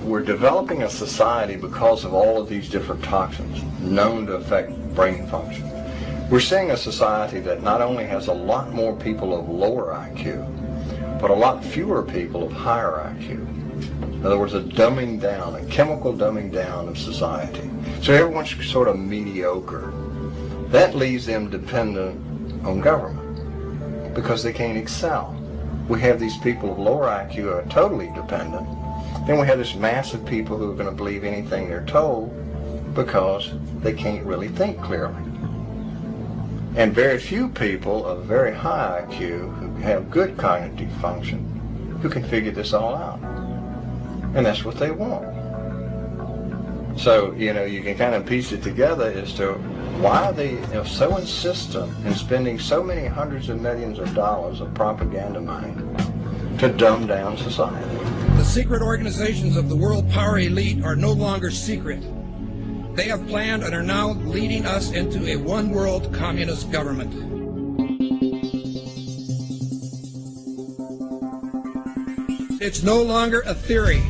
we're developing a society because of all of these different toxins known to affect brain function. We're seeing a society that not only has a lot more people of lower IQ, but a lot fewer people of higher IQ. In other words, a dumbing down, a chemical dumbing down of society. So everyone's sort of mediocre. That leaves them dependent on government because they can't excel. We have these people of lower IQ who are totally dependent. Then we have this mass of people who are going to believe anything they're told because they can't really think clearly. And very few people of very high IQ who have good cognitive function who can figure this all out. And that's what they want. So, you can kind of piece it together as to why they are so insistent in spending so many hundreds of millions of dollars of propaganda money to dumb down society. The secret organizations of the world power elite are no longer secret. They have planned and are now leading us into a one-world communist government. It's no longer a theory.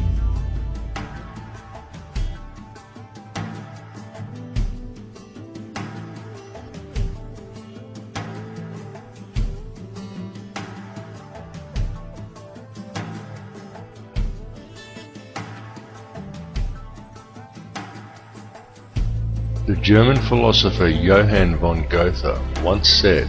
The German philosopher Johann von Goethe once said,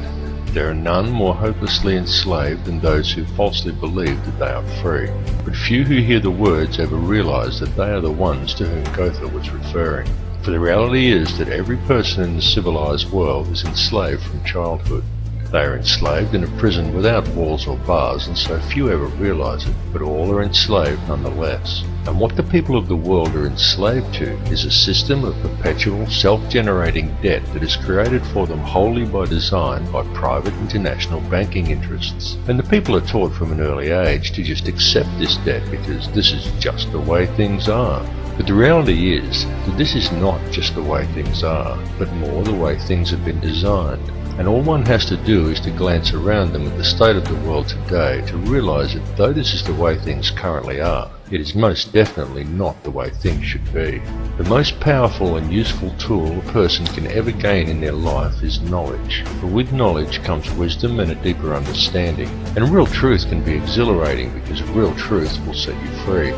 "There are none more hopelessly enslaved than those who falsely believe that they are free." But few who hear the words ever realize that they are the ones to whom Goethe was referring. For the reality is that every person in the civilized world is enslaved from childhood. They are enslaved in a prison without walls or bars, and so few ever realize it, but all are enslaved nonetheless. And what the people of the world are enslaved to is a system of perpetual self-generating debt that is created for them wholly by design by private international banking interests. And the people are taught from an early age to just accept this debt because this is just the way things are. But the reality is that this is not just the way things are, but more the way things have been designed. And all one has to do is to glance around them at the state of the world today to realize that though this is the way things currently are, it is most definitely not the way things should be. The most powerful and useful tool a person can ever gain in their life is knowledge. For with knowledge comes wisdom and a deeper understanding. And real truth can be exhilarating because real truth will set you free.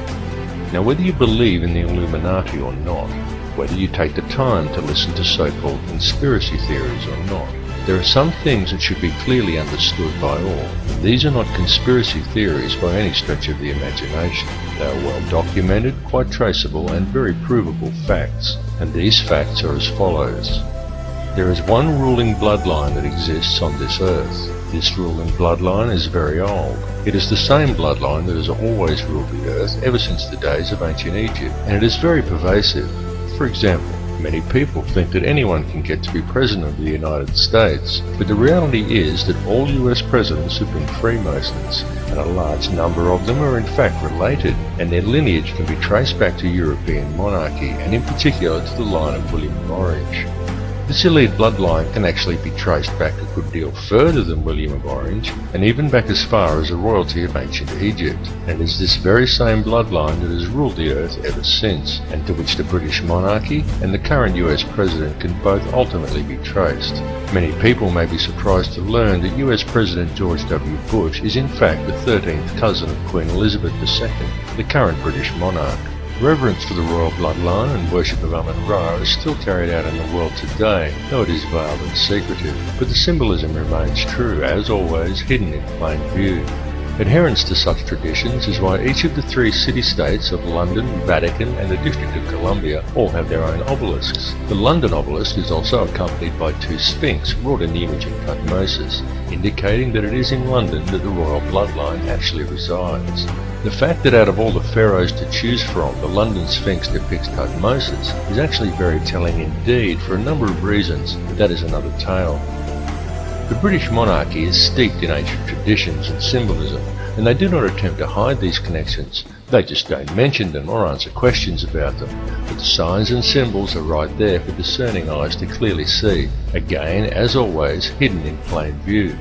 Now whether you believe in the Illuminati or not, whether you take the time to listen to so-called conspiracy theories or not, there are some things that should be clearly understood by all. These are not conspiracy theories by any stretch of the imagination. They are well documented, quite traceable, and very provable facts. And these facts are as follows. There is one ruling bloodline that exists on this earth. This ruling bloodline is very old. It is the same bloodline that has always ruled the earth ever since the days of ancient Egypt, and it is very pervasive. For example, many people think that anyone can get to be President of the United States, but the reality is that all US presidents have been Freemasons, and a large number of them are in fact related, and their lineage can be traced back to European monarchy, and in particular to the line of William of Orange. This elite bloodline can actually be traced back a good deal further than William of Orange, and even back as far as the royalty of ancient Egypt, and it is this very same bloodline that has ruled the earth ever since, and to which the British monarchy and the current US president can both ultimately be traced. Many people may be surprised to learn that US President George W. Bush is in fact the 13th cousin of Queen Elizabeth II, the current British monarch. Reverence for the royal bloodline and worship of Amun-Ra is still carried out in the world today, though it is veiled and secretive, but the symbolism remains true, as always, hidden in plain view. Adherence to such traditions is why each of the 3 city-states of London, Vatican and the District of Columbia all have their own obelisks. The London obelisk is also accompanied by 2 sphinx wrought in the image of Tutmosis, indicating that it is in London that the royal bloodline actually resides. The fact that out of all the pharaohs to choose from, the London Sphinx depicts Tutmosis is actually very telling indeed for a number of reasons, but that is another tale. The British monarchy is steeped in ancient traditions and symbolism, and they do not attempt to hide these connections. They just don't mention them or answer questions about them, but the signs and symbols are right there for discerning eyes to clearly see, again, as always, hidden in plain view.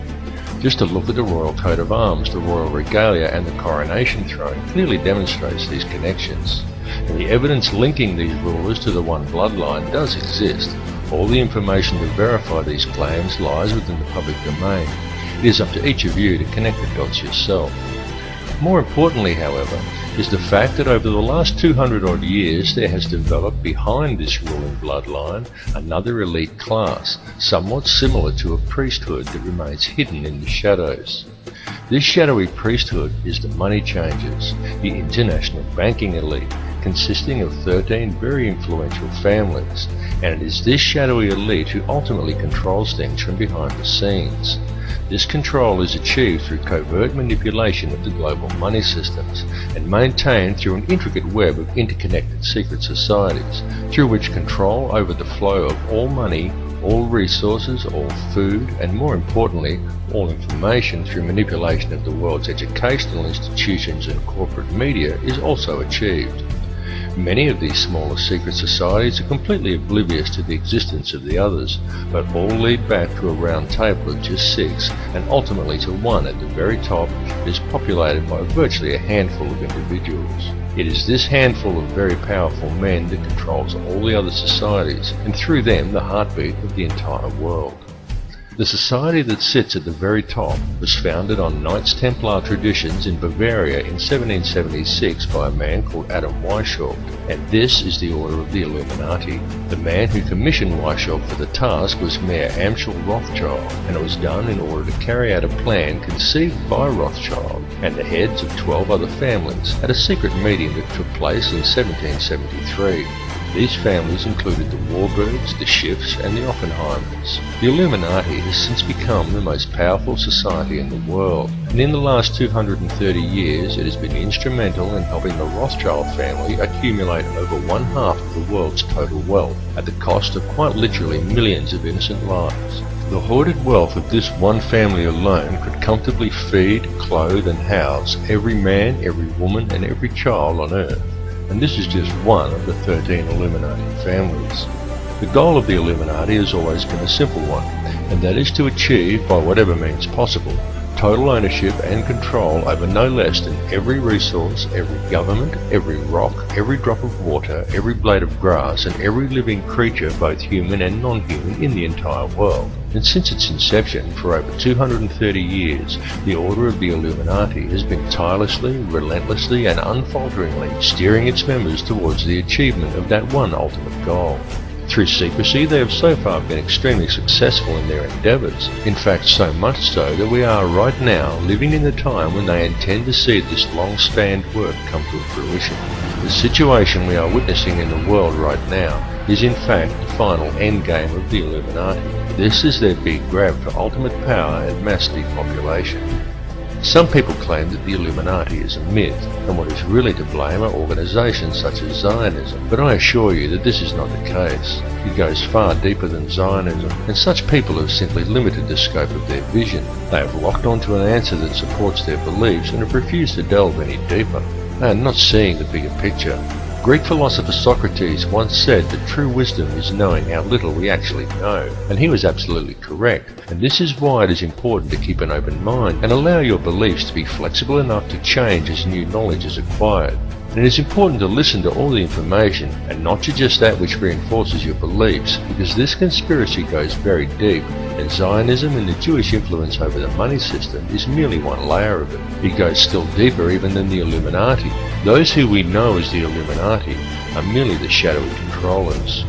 Just a look at the royal coat of arms, the royal regalia and the coronation throne clearly demonstrates these connections. and the evidence linking these rulers to the one bloodline does exist. All the information to verify these claims lies within the public domain. It is up to each of you to connect the dots yourself. More importantly, however, is the fact that over the last 200 odd years there has developed behind this ruling bloodline another elite class, somewhat similar to a priesthood that remains hidden in the shadows. This shadowy priesthood is the money changers, the international banking elite, consisting of 13 very influential families, and it is this shadowy elite who ultimately controls things from behind the scenes. This control is achieved through covert manipulation of the global money systems and maintained through an intricate web of interconnected secret societies, through which control over the flow of all money, all resources, all food, and more importantly, all information through manipulation of the world's educational institutions and corporate media is also achieved. Many of these smaller secret societies are completely oblivious to the existence of the others, but all lead back to a round table of just 6, and ultimately to one at the very top that is populated by virtually a handful of individuals. It is this handful of very powerful men that controls all the other societies, and through them the heartbeat of the entire world. The society that sits at the very top was founded on Knights Templar traditions in Bavaria in 1776 by a man called Adam Weishaupt, and this is the order of the Illuminati. The man who commissioned Weishaupt for the task was Mayor Amschel Rothschild, and it was done in order to carry out a plan conceived by Rothschild and the heads of 12 other families at a secret meeting that took place in 1773. These families included the Warbirds, the Schiffs, and the Oppenheimers. The Illuminati has since become the most powerful society in the world, and in the last 230 years it has been instrumental in helping the Rothschild family accumulate over 1/2 of the world's total wealth, at the cost of quite literally millions of innocent lives. The hoarded wealth of this one family alone could comfortably feed, clothe, and house every man, every woman, and every child on Earth. And this is just one of the 13 Illuminati families. The goal of the Illuminati has always been a simple one, and that is to achieve, by whatever means possible, total ownership and control over no less than every resource, every government, every rock, every drop of water, every blade of grass, and every living creature, both human and non-human, in the entire world. And since its inception, for over 230 years, the Order of the Illuminati has been tirelessly, relentlessly, and unfalteringly steering its members towards the achievement of that one ultimate goal. Through secrecy, they have so far been extremely successful in their endeavours. In fact, so much so that we are right now living in the time when they intend to see this long-spanned work come to fruition. The situation we are witnessing in the world right now is in fact the final endgame of the Illuminati. This is their big grab for ultimate power and mass depopulation. Some people claim that the Illuminati is a myth, and what is really to blame are organisations such as Zionism, but I assure you that this is not the case. It goes far deeper than Zionism, and such people have simply limited the scope of their vision. They have locked onto an answer that supports their beliefs and have refused to delve any deeper. They are not seeing the bigger picture. Greek philosopher Socrates once said that true wisdom is knowing how little we actually know, and he was absolutely correct, and this is why it is important to keep an open mind and allow your beliefs to be flexible enough to change as new knowledge is acquired. And it is important to listen to all the information and not to just that which reinforces your beliefs, because this conspiracy goes very deep, and Zionism and the Jewish influence over the money system is merely one layer of it. It goes still deeper even than the Illuminati. Those who we know as the Illuminati are merely the shadowy controllers.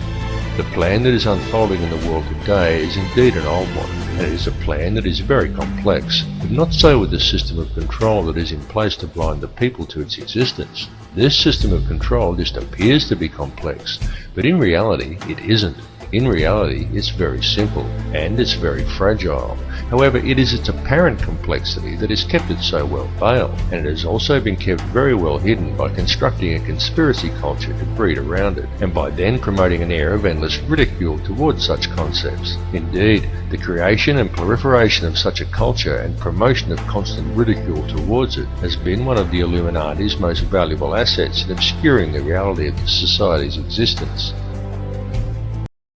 The plan that is unfolding in the world today is indeed an old one, and it is a plan that is very complex, but not so with the system of control that is in place to blind the people to its existence. This system of control just appears to be complex, but in reality it isn't. In reality, it's very simple, and it's very fragile. However, it is its apparent complexity that has kept it so well veiled, and it has also been kept very well hidden by constructing a conspiracy culture to breed around it, and by then promoting an air of endless ridicule towards such concepts. Indeed, the creation and proliferation of such a culture and promotion of constant ridicule towards it has been one of the Illuminati's most valuable assets in obscuring the reality of the society's existence.